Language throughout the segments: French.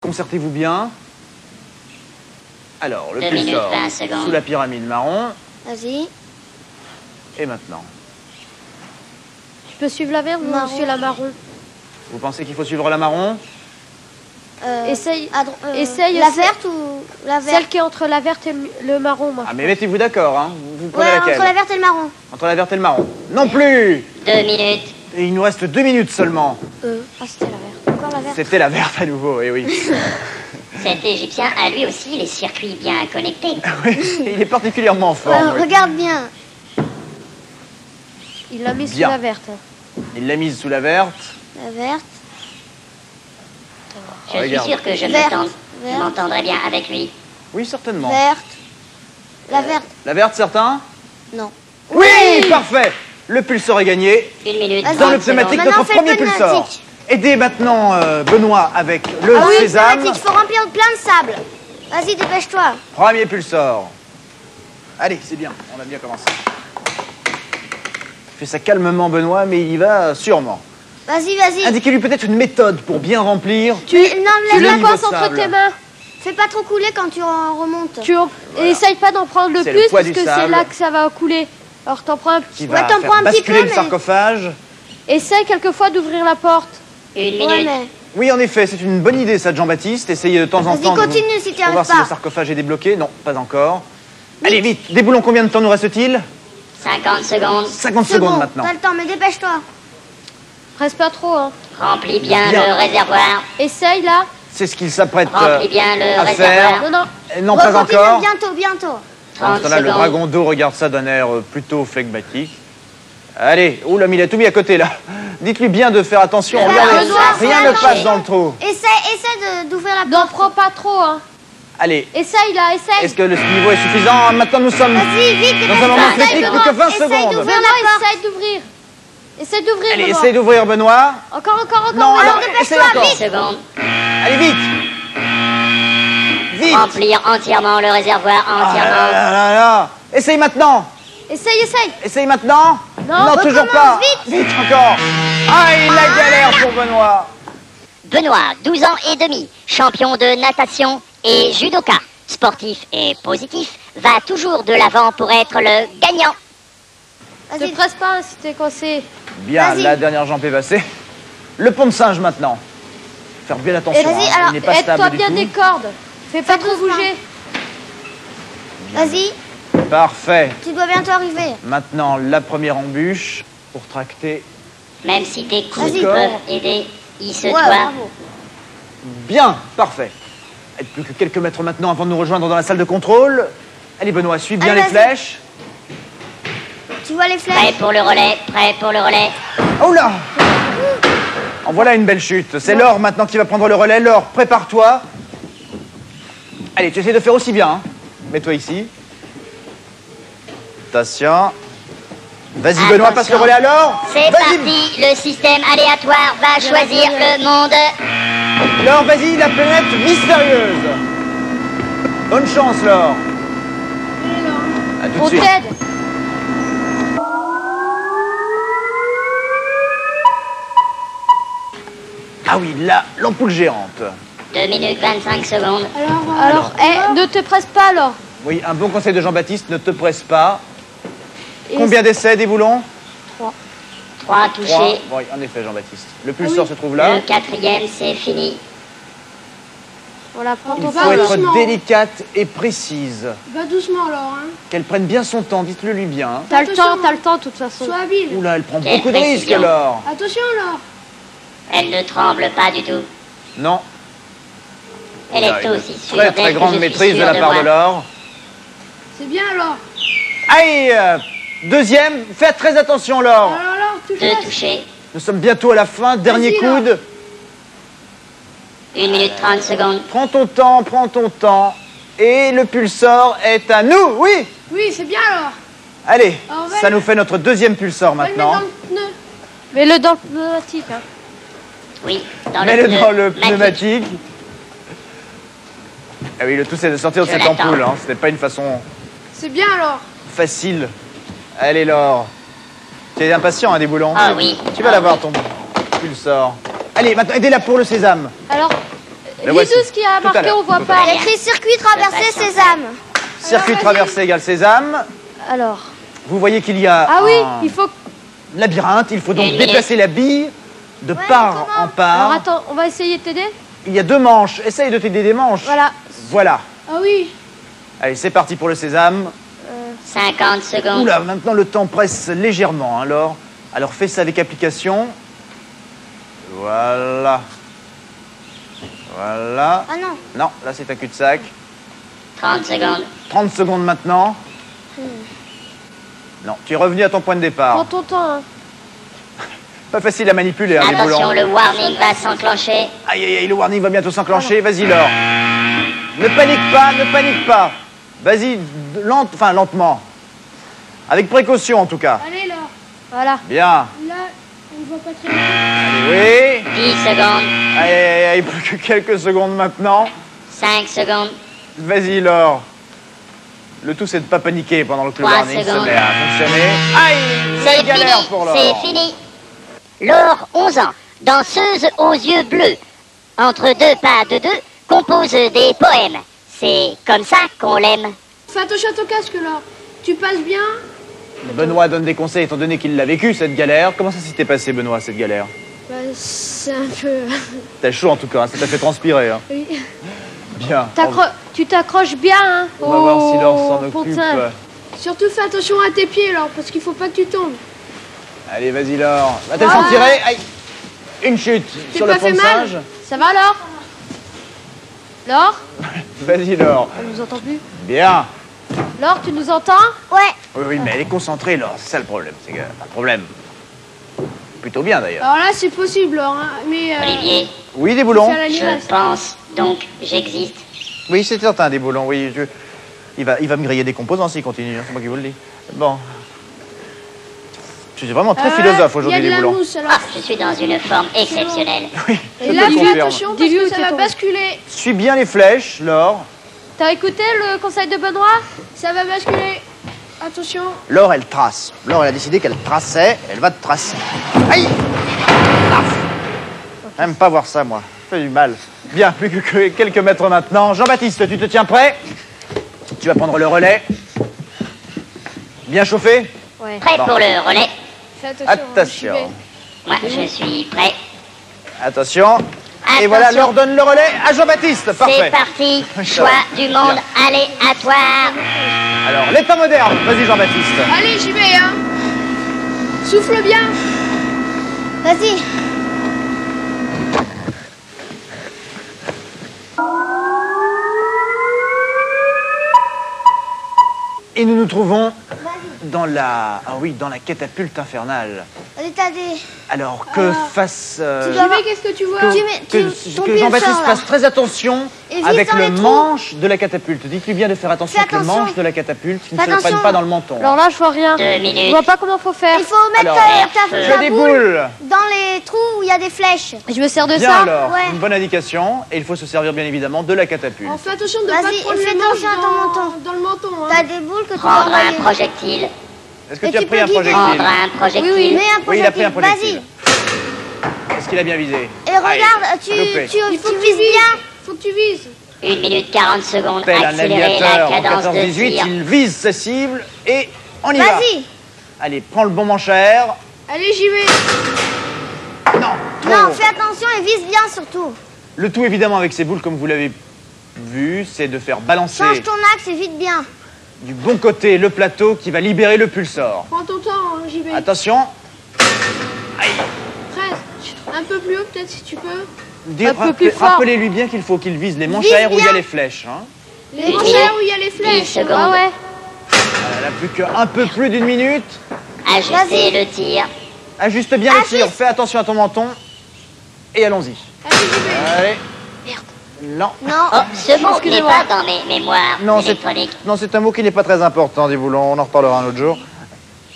Concertez-vous bien. Alors, le 2 pulsor minutes 20 secondes. sous la pyramide marron. Vas-y. Et maintenant, Je peux suivre la verte ou Marron. suivre la marron? vous pensez qu'il faut suivre la marron? Essaye, essaye la verte ou la verte? Celle qui est entre la verte et le marron, moi. Ah, mais mettez-vous d'accord, hein. Vous prenez Ouais, laquelle? entre la verte et le marron. Entre la verte et le marron. Non plus. 2 minutes. Et il nous reste 2 minutes seulement. Ah, c'était la verte. Encore la verte. C'était la verte à nouveau, et oui. Cet Égyptien a lui aussi les circuits bien connectés. Oui, il est particulièrement fort. oui. Regarde bien. Il l'a mis sous Bien. la verte. Il l'a mise sous la verte. La verte. Je Regarde. suis sûr que je Verte, verte. m'entendrai bien avec lui. Oui, certainement. Verte. La verte. La verte, certains? Non. Oui, parfait. Le pulsor est gagné. 1 minute. Vas-y. Dans le 30 pneumatique, secondes. Maintenant, notre on fait le premier pulsor. pneumatique. Aidez maintenant Benoît avec le Ah oui, sésame. il faut remplir plein de sable. Vas-y, dépêche-toi. Premier pulsor. Allez, c'est bien, on a bien commencé. Il fait ça calmement, Benoît, mais il y va sûrement. Vas-y, vas-y. Indiquez-lui peut-être une méthode pour bien remplir. Non, Tu le laisse la niveau passes de entre sable. tes mains. Fais pas trop couler quand tu en remontes. Et essaye pas d'en prendre le C'est le plus poids parce du que c'est sable. là que ça va couler. Alors t'en prends un petit. Qui va t'en faire prends un petit basculer peu, le mais- sarcophage. Essaye quelquefois d'ouvrir la porte. 1 Ouais, minute. mais... Oui, en effet, c'est une bonne idée, ça, de Jean-Baptiste. Essayez de temps en Vas-y, temps. continue si t'y pour voir arrives si le pas. sarcophage est débloqué. Non, pas encore. Allez, vite, déboulons. Combien de temps nous reste-t-il? 50 secondes. 50 C'est secondes bon, maintenant. t'as le temps, mais dépêche-toi. Reste pas trop, hein. Remplis bien, Bien. le réservoir. Essaye là. C'est ce qu'il s'apprête Remplis bien le à faire. réservoir. Non, non. Non, pas Continue, encore. bientôt. Pendant 30 ce temps-là, le secondes. dragon d'eau regarde ça d'un air plutôt flegmatique. Allez, oula, mais il a tout mis à côté là. Dites-lui bien de faire attention. Faire Regardez, attention, rien faire ne passe dans le trou. Essaie d'ouvrir la N'en porte. prends pas trop, hein. Allez, Essaye là, essaye. est-ce que le niveau est suffisant? Maintenant, nous sommes Vas-y, vite, dans un moment dépêche-toi. critique, plus que 20 Essaye secondes. d'ouvrir. Benoît, essaye d'ouvrir. Essaye d'ouvrir, Allez, Benoît. essaye d'ouvrir, Benoît. Encore. Non, vas-y. alors, essaye encore. 30 secondes. Allez, vite. Vite. Remplir entièrement le réservoir, Ah entièrement. là là là. Essaye maintenant. Essaye. Essaye maintenant. Non, toujours pas. Vite encore. Ah, il la galère pour Benoît. Benoît, 12 ans et demi, champion de natation et judoka, sportif et positif, va toujours de l'avant pour être le gagnant. Te Vas-y, presse pas hein, si t'es coincé. Bien, Vas-y. la dernière jambe est passée. Le pont de singe maintenant. Faire bien attention. Vas-y, hein, alors, il n'est pas Aide-toi stable du bien tout. des cordes. Fais pas trop doucement. bouger. vas-y, Parfait. tu dois bientôt arriver. Maintenant, la première embûche pour tracter. Même si tes coups Vas-y. peuvent aider, il se Ouais, doit. bravo. Bien, parfait. Il n'y a plus que quelques mètres maintenant avant de nous rejoindre dans la salle de contrôle. Allez, Benoît, suis bien Allez, les vas-y. flèches. Tu vois les Prêt flèches? pour le relais, prêt pour le relais. Oh là! En voilà une belle chute. C'est Laure maintenant qui va prendre le relais. Laure, prépare-toi. Allez, tu essaies de faire aussi bien. Hein. Mets-toi ici. Attention. Vas-y, Benoît, passe le Attention. relais à Laure. C'est Vas-y, parti, le système aléatoire va choisir le monde. Laure, vas-y, la planète mystérieuse. Bonne chance, Laure. À tout de On suite. t'aide. Ah oui, là, l'ampoule géante. 2 minutes 25 secondes. Alors, ne te presse pas alors. Oui, un bon conseil de Jean-Baptiste, ne te presse pas. Et Combien d'essais, des boulons? 3 Trois. touchés. Oui, en effet, Jean-Baptiste. Le pulsor se trouve là. Le 4e, c'est fini. Voilà, prends Il ton faut temps. être délicate et précise. Va doucement alors, hein. Qu'elle prenne bien son temps, dites-le lui bien. hein. T'as le temps de toute façon. Sois habile. Oula, elle prend Quelle beaucoup de risques précision. alors. Attention alors. Elle ne tremble pas du tout. Non. Elle Oula, est une aussi sûre Très d'elle très que grande je suis maîtrise de sûr la part moi. de Laure. C'est bien alors. Allez, deuxième, faites très attention Laure. Alors, tu 2 fais. touchés. Nous sommes bientôt à la fin, dernier Vas-y, Laure. coude. 1 minute 30 secondes. Prends ton temps, prends ton temps. Et le pulsor est à nous, oui. Oui, c'est bien alors. Allez, On va ça le- nous fait notre deuxième pulsor On va le mettre maintenant. dans le pneu. Mets-le dans le pneumatique. Hein. Oui, dans Mets-le le dans le pneumatique. pneumatique. Ah oui, le tout c'est de sortir de Je cette l'attends. ampoule. Hein. Ce n'est pas une façon C'est bien alors. facile. Allez Laure. Tu es impatient, hein, des boulons? Ah oui. Tu vas Ah l'avoir oui. ton pulsor. Allez, maintenant aidez-la pour le sésame. Alors, Le Dis voici. tout ce qui a Tout à marqué, l'heure, on voit tout à l'heure. pas. Il y a écrit circuit traversé Sésame. Circuit vas-y. traversé égale sésame. Alors. Vous voyez qu'il y a Ah oui, un il faut. labyrinthe. Il faut donc Une minute. déplacer la bille de Ouais, part comment en Alors part. attends, on va essayer de t'aider. Il y a 2 manches. Essaye de t'aider des manches. Voilà. Voilà. Ah oui. Allez, c'est parti pour le sésame. 50 secondes. Oula, maintenant le temps presse légèrement, hein, Laure. Alors fais ça avec application. Voilà. Voilà. Ah non. Non, là c'est un cul-de-sac. 30 secondes. 30 secondes maintenant. Non, tu es revenu à ton point de départ. Prends ton temps. Hein. Pas facile à manipuler, hein, les Attention, boulons. le warning va s'enclencher. Aïe, aïe, aïe, le warning va bientôt s'enclencher. Vas-y, Laure. Ne panique pas, ne panique pas. Vas-y, lentement. Avec précaution, en tout cas. Allez là. Voilà. Bien. Là, on ne voit pas très bien. Allez, oui. 10 secondes. Aïe, aïe, aïe, plus que quelques secondes maintenant. 5 secondes. Vas-y, Laure. Le tout, c'est de ne pas paniquer pendant que le 3 warning se secondes. met à fonctionner. Aïe, C'est quelle galère fini. pour Laure. C'est fini. Laure, 11 ans, danseuse aux yeux bleus. Entre deux pas de deux, compose des poèmes. C'est comme ça qu'on l'aime. Fais attention à ton casque là. Tu passes bien. Benoît donne des conseils étant donné qu'il l'a vécu, cette galère. Comment ça s'était passé, Benoît, cette galère? Bah, c'est un peu. T'as chaud, en tout cas, hein, ça t'a fait transpirer. Hein. Oui. Bien. Tu t'accroches bien. Hein, On va voir si Laure s'en au occupe. pontin. Surtout fais attention à tes pieds là, parce qu'il faut pas que tu tombes. Allez, vas-y, Laure. Va-t-elle s'en tirer? Aïe. Une chute T'es sur le pas fond fait de mal? singe. Ça va, Laure? Laure? Vas-y, Laure. Elle nous entend plus. Bien. Laure, tu nous entends? Ouais. Oui, oui, mais elle est concentrée, Laure. C'est ça le problème. C'est que pas de problème. Plutôt bien, d'ailleurs. Alors là, c'est possible, Laure, hein, mais. Olivier, Oui, des boulons. faire l'animation. je pense, donc j'existe. Oui, c'est certain, des boulons, oui. Il va me griller des composants s'il continue, hein, c'est moi qui vous le dis. Bon. Tu es vraiment très philosophe aujourd'hui, Il y des a de la boulons. mousse alors. Ah, je suis dans une forme exceptionnelle. Oui, Et je là, te le fais confirme. attention parce Dis-lui que où ça t'es va tombé. basculer. Suis bien les flèches, Laure. T'as écouté le conseil de Benoît? Ça va basculer. Attention. Laure, elle trace. Laure, elle a décidé qu'elle traçait, elle va te tracer. Aïe! Paf. J'aime pas voir ça, moi. Ça fait du mal. Bien, plus que quelques mètres maintenant. Jean-Baptiste, tu te tiens prêt? Tu vas prendre le relais. Bien chauffé? Ouais. Prêt Bon. pour le relais? Fais attention. Attention. hein, Moi, je suis prêt. Attention. Et Attention. voilà, Laure donne le relais à Jean-Baptiste. C'est Parfait. parti. Ça Choix va. du monde aléatoire. Alors, l'état moderne. Vas-y, Jean-Baptiste. Allez, j'y vais, hein. Souffle bien. Vas-y. Et nous nous trouvons dans la... Ah oui, dans la catapulte infernale. Vas-y, t'as des... Alors, que fasse... Tu J'y dois- vais, qu'est-ce que tu vois? Tu mets- ton que pied Jean-Baptiste sort, là. fasse très attention Et vise avec dans le les trous. manche de la catapulte. Dites-lui bien de faire attention Fais avec le attention. manche de la catapulte, qu'il ne Fais se le prenne attention. pas dans le menton. Alors là, je vois rien. 2 Je minutes. vois pas comment faut faire. Il faut mettre Alors, ta Je des boules. dans les trous où il y a des flèches. Je me sers de Bien ça. alors, Ouais. une bonne indication. Et il faut se servir bien évidemment de la catapulte. Alors, fais attention de pas Vas-y, te prendre fais le manche attention à ton menton. dans le menton. Hein. T'as des boules que tu dois Prendre un envoyer. projectile. Est-ce que Et tu as tu pris peux un guider. projectile? Prendre un projectile. Oui, mets un Oui, il a pris un projectile. projectile. Vas-y. Est-ce qu'il a bien visé? Et regarde, Aïe, tu loupé. Il faut que tu vises vises. bien. Faut que tu vises. 1 minute 40 secondes. Tel un Accélérer aviateur la en cadence de 14-18, tir. il vise sa cible et on y va. Vas-y. Allez, prends le bon manche à air. Allez, j'y vais. Non, trop. Non, fais attention et vise bien surtout. Le tout évidemment avec ces boules, comme vous l'avez vu, c'est de faire balancer Change ton axe et vite bien. du bon côté le plateau qui va libérer le pulsor. Prends ton temps, hein, j'y vais. Attention, Presque. Un peu plus haut, peut-être, si tu peux. Un peu plus fort. rappelez-lui bien qu'il faut qu'il vise les manches Vise à air où il y a bien. les flèches. Hein. Les manches à air où il y a les 10 flèches. secondes. Ah ouais. Voilà, là, plus qu'un peu plus d'une minute. Ajustez Vas-y. le tir. Ajuste bien le tir, Ajuste. fais attention à ton menton. Et allons-y. Allez, j'y vais. Allez. Non. Non. Oh, ce mot n'est Excusez-moi. pas dans mes mémoires Non, c'est électroniques. un mot qui n'est pas très important, des boulons. On en reparlera un autre jour.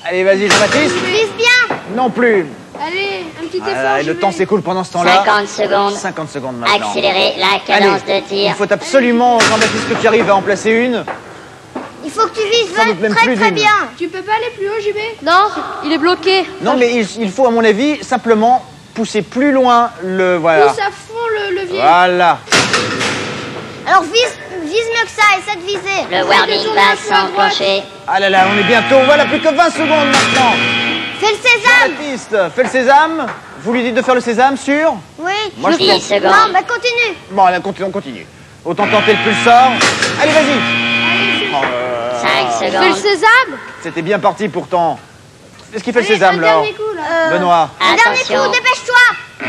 Allez, vas-y, Jean-Baptiste. Vise bien. Non plus. Allez, un petit Voilà, effort. et j'y le vais. temps s'écoule pendant ce temps-là. 50 secondes. 50 secondes maintenant. Accélérer la Allez, cadence de tir. il faut absolument, Jean-Baptiste, que tu arrives à en placer une. Il faut que tu vises Sans doute même très plus très d'une. bien. Tu peux pas aller plus haut, j'y vais. Non, il est bloqué. Non, mais il faut, à mon avis, simplement pousser plus loin le... Voilà. Pousse à fond le levier. Voilà. Alors vise mieux que ça, essaie de viser. Le warning va s'enclencher. Ah là là, on est bientôt. Voilà, plus que 20 secondes maintenant. Fais le sésame. Baptiste, fais le sésame. Vous lui dites de faire le sésame, sûr? Oui. Moi, je 10 pense. secondes. Non, bah continue. Bon, allez, on continue. Autant tenter le pulsar. Allez, vas-y. Oh, 5 Fais le secondes. sésame. C'était bien parti pourtant. Est-ce qu'il fait le Allez, sésame, un Laure? dernier coup, là. Benoît. Un dernier Attention. coup, dépêche-toi.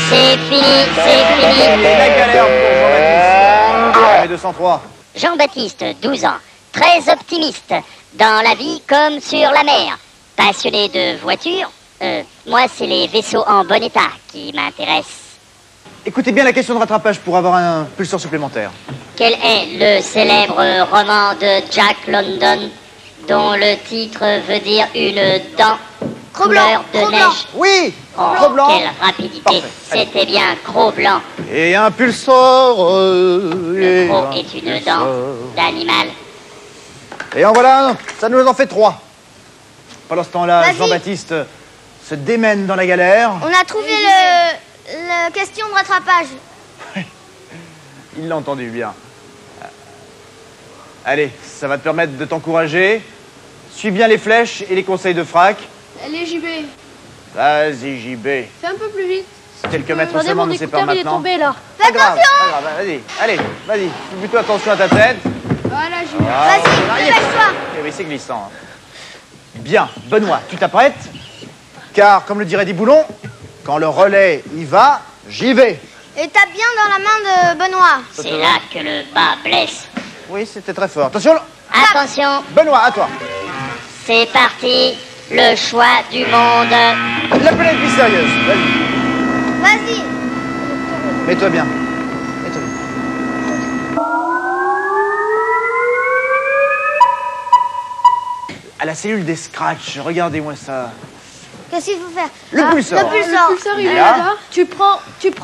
C'est fini, c'est Et fini. la galère pour Jean-Baptiste. Allez, 203. Jean-Baptiste, 12 ans, très optimiste, dans la vie comme sur la mer. Passionné de voitures. Moi, c'est les vaisseaux en bon état qui m'intéressent. Écoutez bien la question de rattrapage pour avoir un pulsar supplémentaire. Quel est le célèbre roman de Jack London, dont le titre veut dire une dent couleur de Gros blanc. neige? Oui, Oh, Gros blanc. quelle rapidité! Parfait. Allez. C'était bien Gros Blanc. Et un pulsar. Le gros est une dent d'animal. Et en voilà un. Ça nous en fait 3. Pendant ce temps-là, Vas-y. Jean-Baptiste se démène dans la galère. On a trouvé le question de rattrapage. Il l'a entendu bien. Allez, ça va te permettre de t'encourager. Suis bien les flèches et les conseils de Frac. Allez, JB. Vas-y, JB. Fais un peu plus vite. Quelques mètres Attendez, seulement mon nous séparent écouteur il est maintenant. tombé là. Pas grave, pas grave, vas-y. Allez, vas-y. Fais plutôt attention à ta tête. Voilà, JB. Ah, Vas-y, arrive. dépêche-toi. Eh oui, c'est glissant. Bien, Benoît, tu t'apprêtes? Car, comme le dirait Diboulon, quand le relais y va, j'y vais. Et tape bien dans la main de Benoît. C'est là que le bas blesse. Oui, c'était très fort. Attention, Attention, Benoît, à toi. c'est parti. Le choix du monde. La planète vie sérieuse. Vas-y, Vas-y. mets-toi bien. Mets-toi bien. À la cellule des scratchs, regardez-moi ça. Qu'est-ce qu'il faut faire? Le pulsar. Le pulsar. Le pulsar, il est Là. là. Tu prends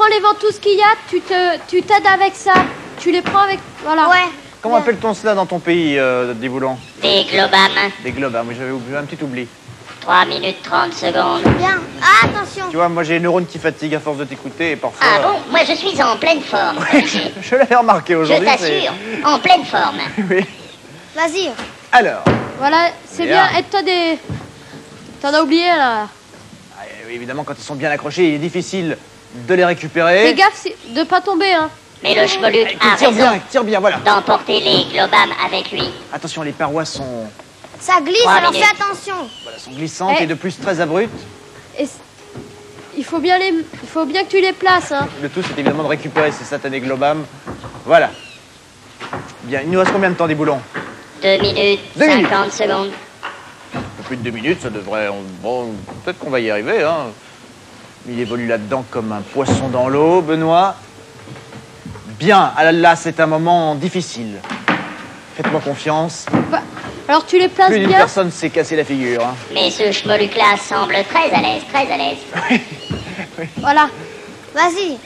les ventouses qu'il y a, tu t'aides avec ça. Tu les prends avec. Voilà. Ouais. Comment appelle-t-on cela dans ton pays, Diboulon? Des globam. Des globes, hein, oui, j'avais oublié un petit oubli. 3 minutes 30 secondes. Bien. Ah, attention. Tu vois, moi j'ai les neurones qui fatiguent à force de t'écouter et parfois... Ah bon, moi je suis en pleine forme. Je l'avais remarqué Je aujourd'hui. t'assure, en pleine forme. Oui. Vas-y. Alors, Voilà, c'est Bien. bien. Aide-toi des. T'en as oublié là. oui, évidemment, quand ils sont bien accrochés, il est difficile de les récupérer. Fais gaffe de pas tomber, hein. Mais le Schmoluc a Tire raison tire bien, voilà. d'emporter les globam avec lui. Attention, les parois sont, Ça glisse, 3 alors minutes. fais attention. voilà, sont glissantes Eh. et de plus très abruptes. Et il faut bien que tu les places, hein. Le tout, c'est évidemment de récupérer ces satanés globam. Voilà. Bien, il nous reste combien de temps, des boulons? 2 minutes, 2 minutes. 50 secondes. Plus de 2 minutes, ça devrait... Bon, peut-être qu'on va y arriver, hein. Il évolue là-dedans comme un poisson dans l'eau, Benoît. Bien, ah là, c'est un moment difficile. Faites-moi confiance. Alors tu les places Plus d'une bien. personne s'est cassé la figure. Hein. Mais ce Schmoluc-là semble très à l'aise, très à l'aise. Voilà. Vas-y.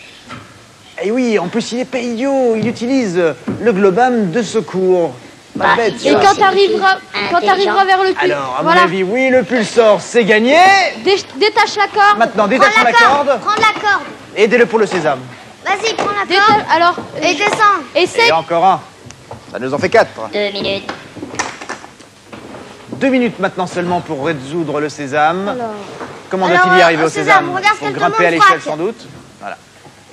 Et oui, en plus, il est pas idiot. Il utilise le globam de secours. Pas Bah, bête, idiot. Et ça. quand c'est t'arriveras, intelligent. vers le cul, Alors, à voilà. mon avis, oui, le pulsar, c'est gagné. Détache la corde. Maintenant, Prends détachez la corde. Prends la corde. Aidez-le pour le sésame. Vas-y, prends la Détache. corde. Alors, Et descends. essaye. Et encore un. Ça nous en fait 4. 2 minutes. 2 minutes maintenant seulement pour résoudre le sésame. Alors, Comment Alors, doit-il y arriver au au sésame, sésame? regarde ce Pour qu'elle grimper demande, à l'échelle Frac. sans doute. Voilà.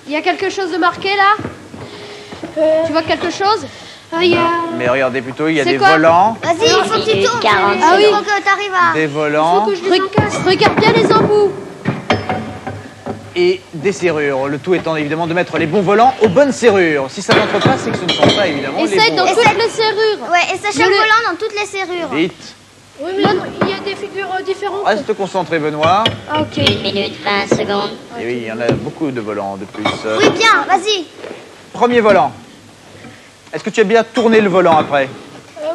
il y a quelque chose de marqué là. Tu vois quelque chose? Ah, il y a... Mais regardez plutôt, il y a C'est des quoi volants. Vas-y, il faut que tu tournes. 40 Ah oui. Il faut que t'arrives à... Des Faut volants que je les encasse. Regarde bien les embouts. et des serrures. Le tout étant évidemment de mettre les bons volants aux bonnes serrures. Si ça n'entre pas, c'est que ce ne sont pas évidemment Essaye les dans bons. toutes les serrures. Ouais, et ça chaque Le- volant dans toutes les serrures. Vite. Oui, mais il y a des figures différentes. Reste concentré, Benoît. Ah, ok. 1 minute 20 secondes. Et oui, il y en a beaucoup de volants de plus. Oui, bien, vas-y. Premier volant. Est-ce que tu as bien tourné le volant après?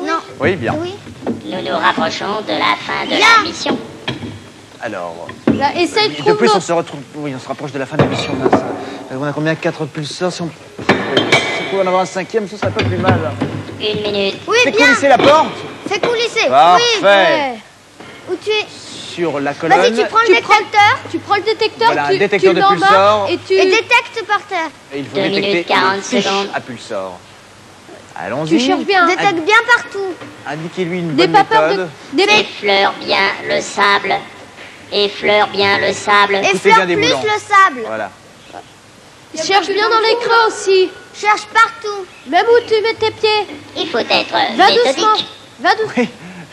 Non. Oui, bien. Oui. Nous nous rapprochons de la fin de Bien. la mission. Alors, Là, essaye de de trouver plus, on l'autre. se retrouve. Oui, on se rapproche de la fin de la mission. Là, ça. On a combien? 4 pulsars. Si on pouvait en avoir un cinquième, ce serait pas plus mal. 1 minute. Oui, Fais bien. coulisser la porte. Fais coulisser. Parfait. Oui. Ouais. Où tu es? sur la colonne. Vas-y, tu prends le détecteur Tu prends le détecteur, Voilà, un tu détecteur le de mets en bas pulsar. et tu... et détecte par terre. Et il faut 2 détecter minutes 40 une fiche secondes. à pulsar. Allons-y. Tu cherches bien. Détecte bien partout. Indiquez-lui une N'aie bonne pas peur méthode. de... Effleure bien le sable. Effleure bien le sable. Écoutez Effleure bien des plus boulons. le sable. Voilà. Cherche bien dans les creux aussi. Cherche partout. Même où tu mets tes pieds. Il faut être Va doucement. méthodique. Va doucement. Oui,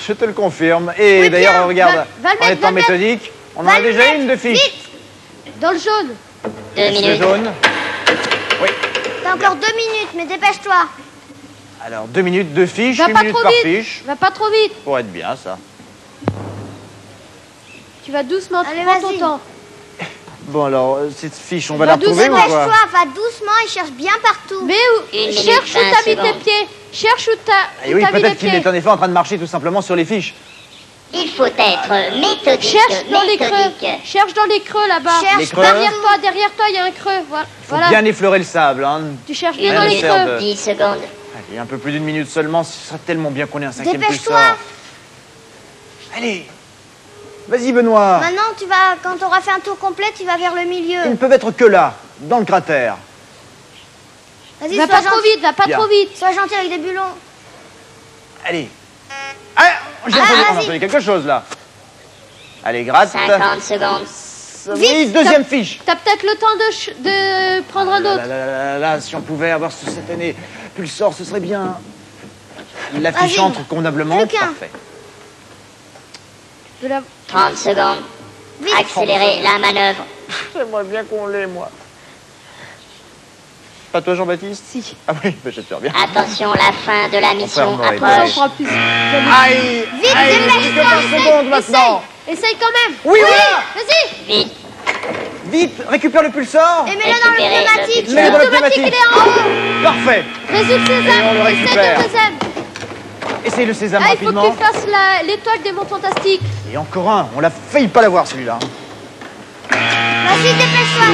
je te le confirme. Et Oui, d'ailleurs, bien. regarde, Va le en mettre, étant va le mettre. méthodique, on en Va a le déjà mettre, une de fiche. vite. Dans le jaune. 2 Le minutes. jaune. Oui. T'as encore 2 minutes, mais dépêche-toi. Alors, 2 minutes de fiche, Va 1 pas minute trop par vite. fiche. Va pas trop vite. Pour être bien, ça. Tu vas doucement, Allez, prends ton vas-y. temps. Bon, alors, cette fiche, on va Va la retrouver ou Dépêche-toi, quoi? va doucement et cherche bien partout. Mais où... Une minute, Cherche où 20 t'as mis tes secondes. pieds. Cherche où t'as Et oui, mis les peut-être qu'il pieds. est en effet en train de marcher tout simplement sur les fiches. Il faut être méthodique. Cherche dans les creux. méthodique. Cherche dans les creux là-bas. Cherche Les creux. Derrière toi, il y a un creux. Voilà. Faut Voilà. bien effleurer le sable. Hein. Tu cherches Une bien dans les minute, sert creux. de- 10 secondes. Allez, un peu plus d'une minute seulement, ce serait tellement bien qu'on ait un 5e Dépêche-toi. pulsar. Allez. Vas-y, Benoît. Maintenant, tu vas, quand tu auras fait un tour complet, tu vas vers le Ils ne milieu. peuvent être que là, dans le cratère. Vas-y, Va sois pas trop gentil. vite, va pas Bien. trop vite. Sois gentil avec des bulons. Allez. Ah, j'ai entendu, on a vas-y. entendu quelque chose là. Allez, gratte. 50 secondes. Oui, deuxième fiche. T'as peut-être le temps de prendre un autre. Là, si on pouvait avoir cette année pulsar, ce serait bien. La fiche Vas-y. entre convenablement. Plus qu'un. Parfait. De la... 30 secondes. Vite. Accélérez la manœuvre. J'aimerais bien qu'on l'ait, moi. Pas toi, Jean-Baptiste? Si. Ah oui, bah, j'espère bien. Attention, la fin de la mission fermera les On approche. prend plus. Aïe! Vite, aïe, dépêche-toi, plus que 20 essaye, secondes maintenant. Essaye quand même. Oui, voilà! Vas-y. Vite. Vite, récupère le pulsar. Et mets-le dans le Récupérez le pneumatique. pulsar. Mets-le dans le L'automatique, pneumatique. il est en haut. Parfait. Résume Et on le sésame. Essaye récupère. le sésame. Essaye le sésame Ah, il faut que rapidement. tu fasses l'étoile des monts fantastiques. Et encore un, on l'a failli pas l'avoir celui-là. Vas-y, dépêche-toi.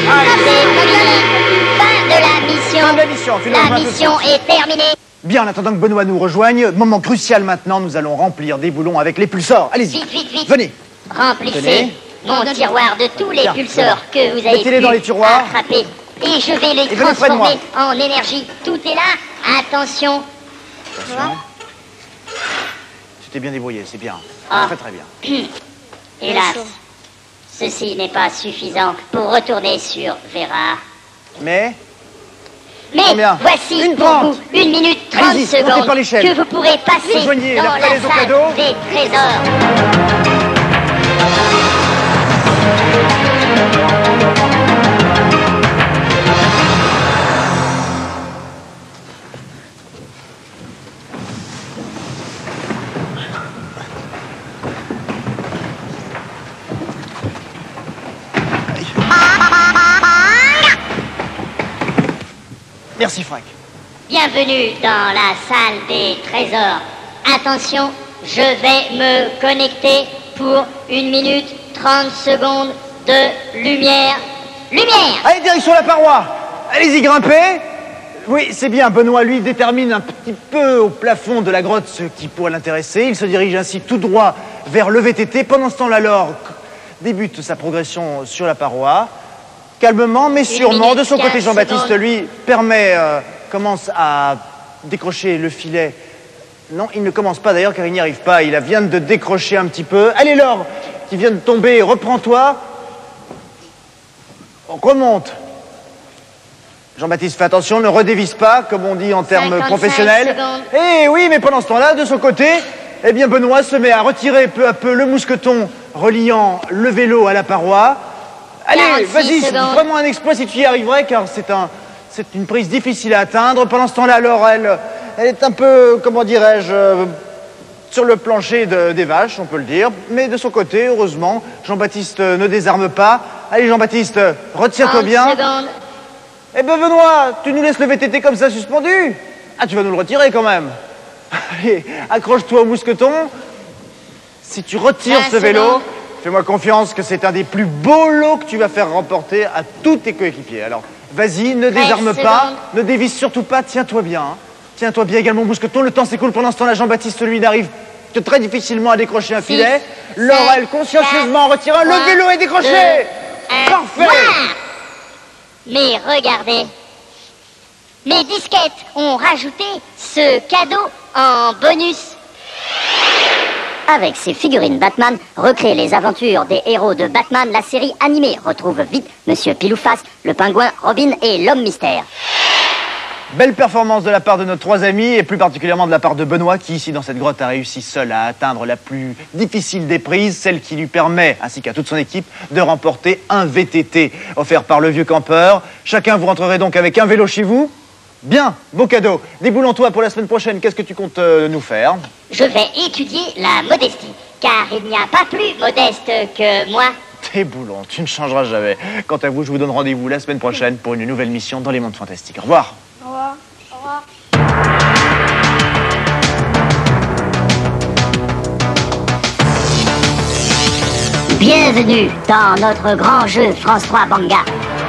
Fin de la mission. Fin de la mission, finalement, La un peu de mission temps. est terminée. Bien, en attendant que Benoît nous rejoigne, moment crucial maintenant, nous allons remplir des boulons avec les pulsars. Allez-y, Vite, vite, vite. venez. Remplissez Tenez. mon tiroir de tous les Tiens, pulseurs que vous avez mettez-les pu dans les tiroirs. attraper. Et je vais les Et venez près de moi. transformer en énergie. Tout est là. Attention. Attention. Tu t'es bien débrouillé, c'est bien. Ah. Très très bien. Hélas, ceci n'est pas suffisant pour retourner sur Vera. Mais, Mais Combien? voici Une pour 30. vous 1 minute 30 Allez-y, montez secondes par l'échelle. que vous pourrez passer Rejoignez dans la la falaise au salle cadeau. des trésors. merci Frank. Bienvenue dans la salle des trésors. Attention, je vais me connecter pour 1 minute 30 secondes de lumière. Lumière! Allez, direction la paroi. Allez-y, grimpez. Oui, c'est bien. Benoît, lui, détermine un petit peu au plafond de la grotte ce qui pourrait l'intéresser. Il se dirige ainsi tout droit vers le VTT. Pendant ce temps-là, l'orque débute sa progression sur la paroi. Calmement, mais sûrement. minute, De son côté, 15 Jean-Baptiste, secondes. lui, commence à décrocher le filet. Non, il ne commence pas d'ailleurs car il n'y arrive pas. Il vient de décrocher un petit peu. Allez, l'or, qui vient de tomber, reprends-toi. On remonte. Jean-Baptiste, fais attention, ne redévisse pas, comme on dit en termes 55 professionnels. secondes. Eh oui, mais pendant ce temps-là, de son côté, eh bien, Benoît se met à retirer peu à peu le mousqueton reliant le vélo à la paroi. Allez, 46 vas-y, c'est secondes. vraiment un exploit si tu y arriverais, car c'est une prise difficile à atteindre. Pendant ce temps-là, alors, elle est un peu, comment dirais-je, sur le plancher des vaches, on peut le dire. Mais de son côté, heureusement, Jean-Baptiste ne désarme pas. Allez, Jean-Baptiste, retire-toi 30 bien. secondes. Eh ben, Benoît, tu nous laisses le VTT comme ça suspendu? Ah, tu vas nous le retirer quand même. Allez, accroche-toi au mousqueton. Si tu retires 20 ce vélo, secondes. fais-moi confiance que c'est un des plus beaux lots que tu vas faire remporter à tous tes coéquipiers. Alors, vas-y, ne 13 désarme pas, secondes. ne dévisse surtout pas, tiens-toi bien. Hein. Tiens-toi bien également au mousqueton, le temps s'écoule pendant ce temps-là. Jean-Baptiste, lui, n'arrive que très difficilement à décrocher un filet. 6, Laurel 7, consciencieusement retire un, le 3, vélo est décroché. 2, 1, Parfait. voilà. Mais regardez, mes disquettes ont rajouté ce cadeau en bonus. Avec ces figurines Batman, recréez les aventures des héros de Batman, la série animée. Retrouve vite Monsieur Pilouface, le pingouin, Robin et l'homme mystère. Belle performance de la part de nos 3 amis, et plus particulièrement de la part de Benoît, qui ici dans cette grotte a réussi seul à atteindre la plus difficile des prises, celle qui lui permet, ainsi qu'à toute son équipe, de remporter un VTT offert par le vieux campeur. Chacun, vous rentrerez donc avec un vélo chez vous. Bien, beau cadeau. Déboulons-toi pour la semaine prochaine. Qu'est-ce que tu comptes nous faire? Je vais étudier la modestie, car il n'y a pas plus modeste que moi. Déboulons, tu ne changeras jamais. Quant à vous, je vous donne rendez-vous la semaine prochaine pour une nouvelle mission dans les mondes fantastiques. Au revoir. Au revoir. Au revoir. Bienvenue dans notre grand jeu France 3 Banga.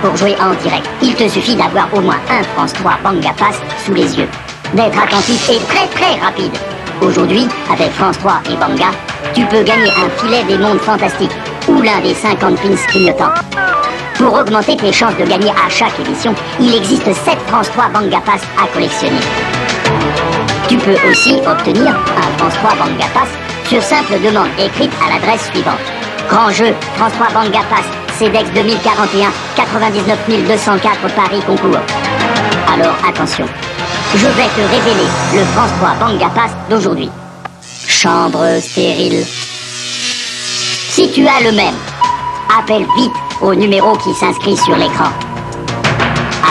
Pour jouer en direct, il te suffit d'avoir au moins un France 3 Banga Pass sous les yeux. D'être attentif et très très rapide. Aujourd'hui, avec France 3 et Banga, tu peux gagner un filet des mondes fantastiques ou l'un des 50 pins clignotants. Pour augmenter tes chances de gagner à chaque édition, il existe 7 France 3 Banga Pass à collectionner. Tu peux aussi obtenir un France 3 Banga Pass sur simple demande écrite à l'adresse suivante. Grand jeu, France 3 Banga Pass, CEDEX 2041, 99 204 Paris Concours. Alors attention, je vais te révéler le France 3 Banga Pass d'aujourd'hui. Chambre stérile. Si tu as le même, appelle vite au numéro qui s'inscrit sur l'écran.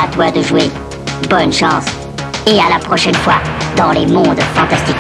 À toi de jouer. Bonne chance. Et à la prochaine fois dans les mondes fantastiques.